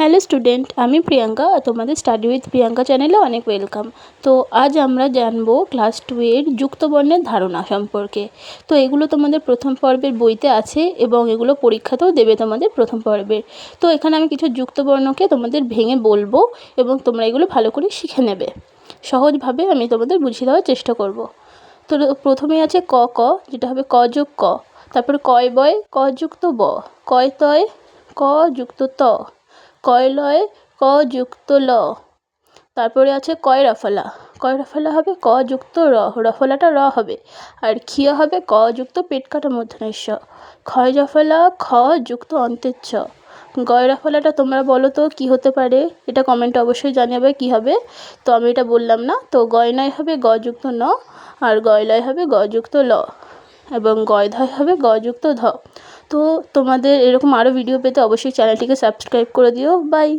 Hello student, আমি প্রিয়াঙ্কা আর তোমাদের study with Priyanka চ্যানেলে অনেক ওয়েলকাম। তো আজ আমরা জানবো ক্লাস 2 এর যুক্তবর্ণের ধারণা সম্পর্কে। তো এগুলো তোমাদের প্রথম পর্বের বইতে আছে এবং এগুলো পরীক্ষাতেও দেবে তোমাদের প্রথম পর্বের। তো এখানে আমি কিছু যুক্তবর্ণকে তোমাদের ভেঙে বলবো এবং তোমরা এগুলো ভালো করে শিখে নেবে। সহজভাবে আমি তোমাদের বুঝিয়ে দেওয়ার চেষ্টা করব। তো প্রথমেই আছে ক ক, যেটা হবে ক যোগ ক। তারপরে কয় বয় ক যুক্ত ব। কয় তয় ক যুক্ত ত। কয় লয় ক যুক্ত ল। তারপরে আছে কয় রফলা। কয় রফলা হবে ক যুক্ত র, রফলাটা র হবে। আর খিয়া হবে ক যুক্ত পেট কাটা মূর্ধন্য ষ। ক্ষয় রফলা খ যুক্ত অন্তের ছ। গয় রফলাটা তোমরা বলো তো কী হতে পারে, এটা কমেন্টে অবশ্যই জানাবে কী হবে। তো আমি এটা বললাম না। তো গয় নয় হবে গ যুক্ত ন, আর গয় লয় হবে গ যুক্ত ল, এবং গয় ধয় হবে গ যুক্ত ধ। তো তোমাদের এরকম আরও ভিডিও পেতে অবশ্যই চ্যানেলটিকে সাবস্ক্রাইব করে দিও। বাই।